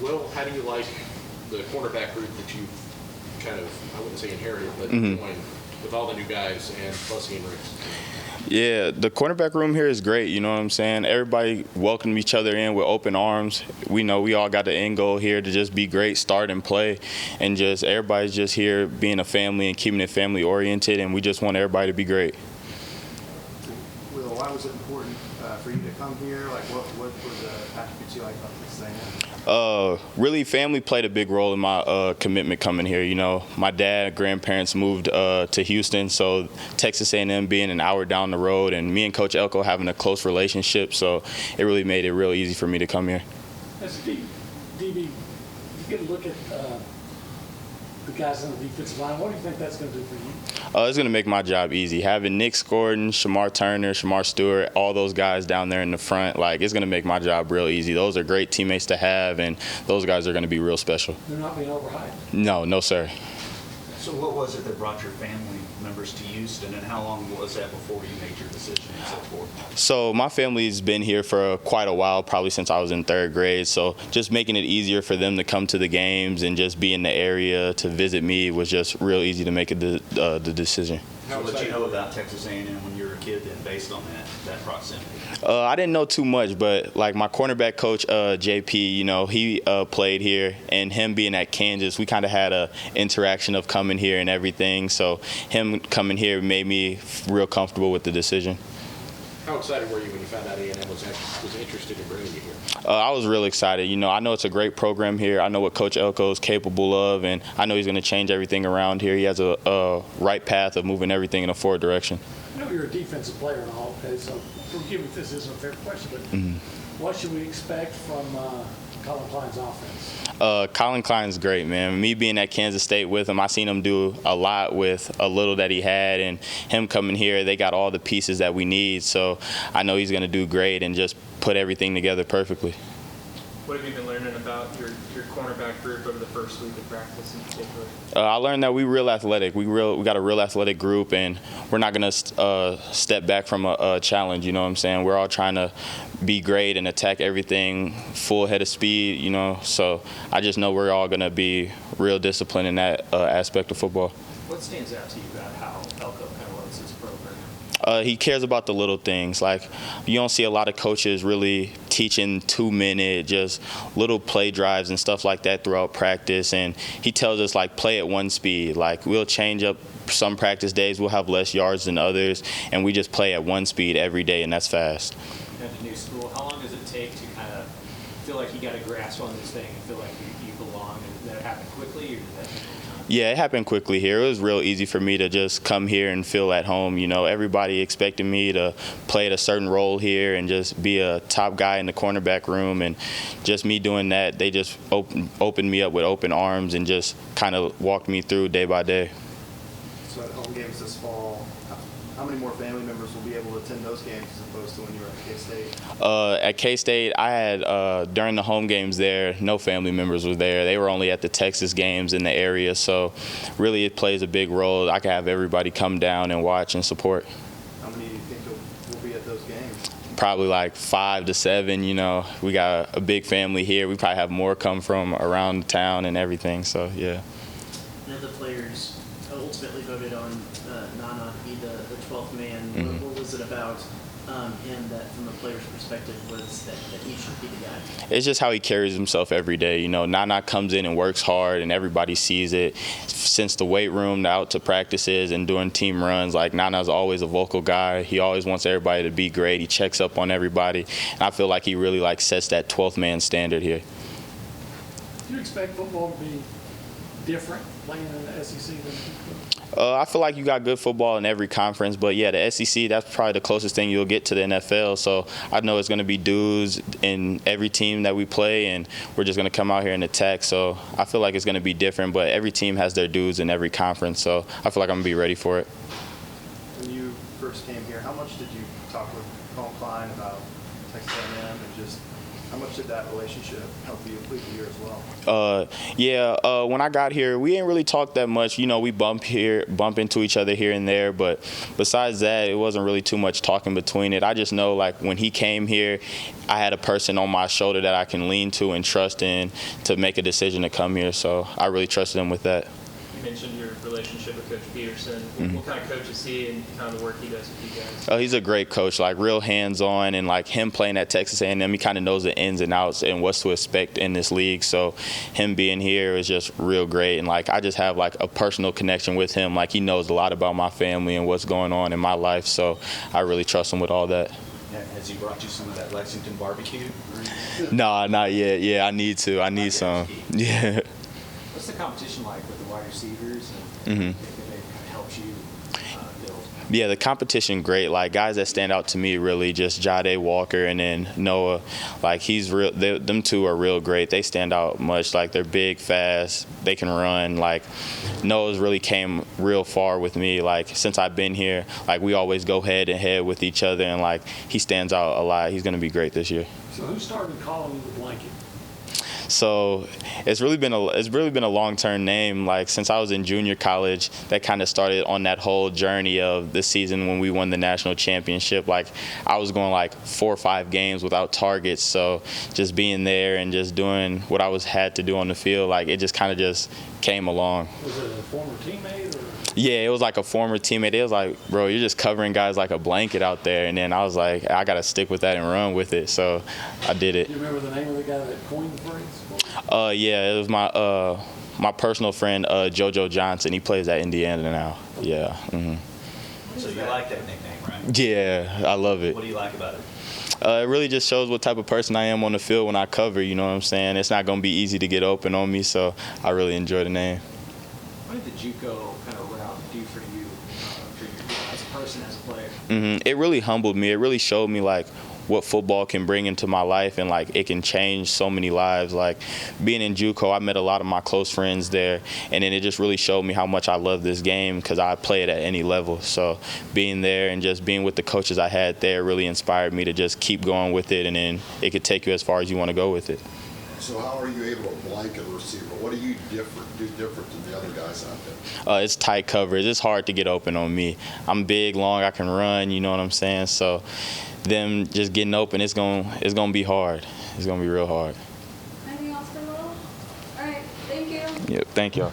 Will, how do you like the cornerback group that you kind of, I wouldn't say inherited, but joined with all the new guys and plus Ian Riggs? Yeah, the cornerback room here is great, you know what I'm saying? Everybody welcomed each other in with open arms. We know we all got the end goal here to just be great, start and play, and just everybody's just here being a family and keeping it family oriented, and we just want everybody to be great. Will, why was it important for you to come here? Like, what were the attributes you like about this thing? Really, family played a big role in my commitment coming here. You know, my dad, grandparents moved to Houston, so Texas A&M being an hour down the road, and me and Coach Elko having a close relationship, so it really made it real easy for me to come here. As a DB, you get a look at the guys on the defensive line. What do you think that's going to do for you? It's going to make my job easy. Having Nick Gordon, Shamar Turner, Shamar Stewart, all those guys down there in the front, like, it's going to make my job real easy. Those are great teammates to have, and those guys are going to be real special. They're not being overhyped? No, sir. So what was it that brought your family members to Houston, and how long was that before you made your decision and so forth? So my family's been here for quite a while, probably since I was in 3rd grade. So just making it easier for them to come to the games and just be in the area to visit me was just real easy to make the decision. How did you know about Texas A&M when you were a kid then, based on that proximity? I didn't know too much, but like my cornerback coach, JP, you know, he played here, and him being at Kansas, we kind of had a interaction of coming here and everything. So him coming here made me real comfortable with the decision. How excited were you when you found out A&M was interested in bringing you here? I was really excited. You know, I know it's a great program here. I know what Coach Elko is capable of, and I know he's going to change everything around here. He has a right path of moving everything in a forward direction. I know you're a defensive player and all, okay, so forgive me if this isn't a fair question, but what should we expect from Colin Klein's offense? Colin Klein's great, man. Me being at Kansas State with him, I seen him do a lot with a little that he had, and him coming here, they got all the pieces that we need. So I know he's going to do great and just put everything together perfectly. What have you been learning about your cornerback group over the first week of practice in particular? I learned that we real athletic. We got a real athletic group, and we're not going to step back from a challenge, you know what I'm saying? We're all trying to be great and attack everything full head of speed, you know. So I just know we're all going to be real disciplined in that aspect of football. What stands out to you about how Elko kind of runs his program? He cares about the little things. Like, you don't see a lot of coaches really teaching 2-minute, just little play drives and stuff like that throughout practice. And he tells us, like, play at one speed. Like, we'll change up some practice days. We'll have less yards than others, and we just play at one speed every day, and that's fast. At the new school, how long does it take to kind of feel like you got a grasp on this thing and feel like you belong? And did that happen quickly, or did that take time? Yeah, it happened quickly here. It was real easy for me to just come here and feel at home. You know, everybody expected me to play at a certain role here and just be a top guy in the cornerback room. And just me doing that, they just opened me up with open arms and just kind of walked me through day by day. So at home games this fall, how many more family members will be able to attend those games as opposed to when you were at K-State? At K-State, I had, during the home games there, no family members were there. They were only at the Texas games in the area, so really it plays a big role. I can have everybody come down and watch and support. How many do you think will be at those games? Probably like 5 to 7, you know. We got a big family here. We probably have more come from around town and everything, so yeah. None of the players ultimately voted on Nana to be the 12th man. What was it about him that, from the player's perspective, was that he should be the guy? It's just how he carries himself every day. You know, Nana comes in and works hard, and everybody sees it. Since the weight room out to practices and doing team runs, like, Nana's always a vocal guy. He always wants everybody to be great. He checks up on everybody. And I feel like he really, like, sets that 12th man standard here. Do you expect football to be different playing in the SEC than I feel like you got good football in every conference, but yeah, the SEC, that's probably the closest thing you'll get to the NFL. So I know it's going to be dudes in every team that we play, and we're just going to come out here and attack. So I feel like it's going to be different, but every team has their dudes in every conference. So I feel like I'm going to be ready for it. When you first came here, how much did you talk with Colin Klein about Texas A&M, and just how much did that relationship help you complete the year as well? When I got here, we didn't really talk that much. You know, we bump into each other here and there, but besides that, it wasn't really too much talking between it. I just know, like, when he came here, I had a person on my shoulder that I can lean to and trust in to make a decision to come here, so I really trusted him with that. You mentioned your relationship with Coach Peterson. What kind of coach is he and kind of the work he does with you guys? Oh, he's a great coach, like real hands-on, and like him playing at Texas A&M, he kind of knows the ins and outs and what's to expect in this league. So him being here is just real great, and like I just have like a personal connection with him. Like he knows a lot about my family and what's going on in my life, so I really trust him with all that. Has he brought you some of that Lexington barbecue? No, not yet. Yeah, I need to. I need some. Yeah. What's the competition like with the wide receivers? Mm-hmm. And if they kind of helped you build? Yeah, the competition great. Like guys that stand out to me really just Jade Walker and then Noah. Like he's real. Them two are real great. They stand out much. Like they're big, fast. They can run. Like Noah's really came real far with me. Like since I've been here, like we always go head to head with each other, and like he stands out a lot. He's gonna be great this year. So who started calling you the blanket? So it's really been a long-term name. Like since I was in junior college, that kind of started on that whole journey of the season when we won the national championship. Like I was going like 4 or 5 games without targets. So just being there and just doing what I had to do on the field, like it just kind of just came along. Was it a former teammate or? Yeah, it was like a former teammate. It was like, bro, you're just covering guys like a blanket out there. And then I was like, I got to stick with that and run with it. So I did it. Do you remember the name of the guy that coined the phrase? Yeah, it was my personal friend, JoJo Johnson. He plays at Indiana now. Yeah. Mm-hmm. So you like that nickname, right? Yeah, I love it. What do you like about it? It really just shows what type of person I am on the field when I cover, you know what I'm saying? It's not going to be easy to get open on me, so I really enjoy the name. What did the JUCO kind of route do for you, as a person, as a player? Mm-hmm. It really humbled me. It really showed me, like, what football can bring into my life, and like it can change so many lives. Like being in JUCO, I met a lot of my close friends there, and then it just really showed me how much I love this game because I play it at any level. So being there and just being with the coaches I had there really inspired me to just keep going with it, and then it could take you as far as you want to go with it. So how are you able to blanket a receiver? What do you do different than the other guys out there? It's tight coverage. It's hard to get open on me. I'm big, long, I can run, you know what I'm saying? So them just getting open, it's gonna be hard. It's gonna be real hard. Anything else for Will? All right, thank you. Yep, thank y'all.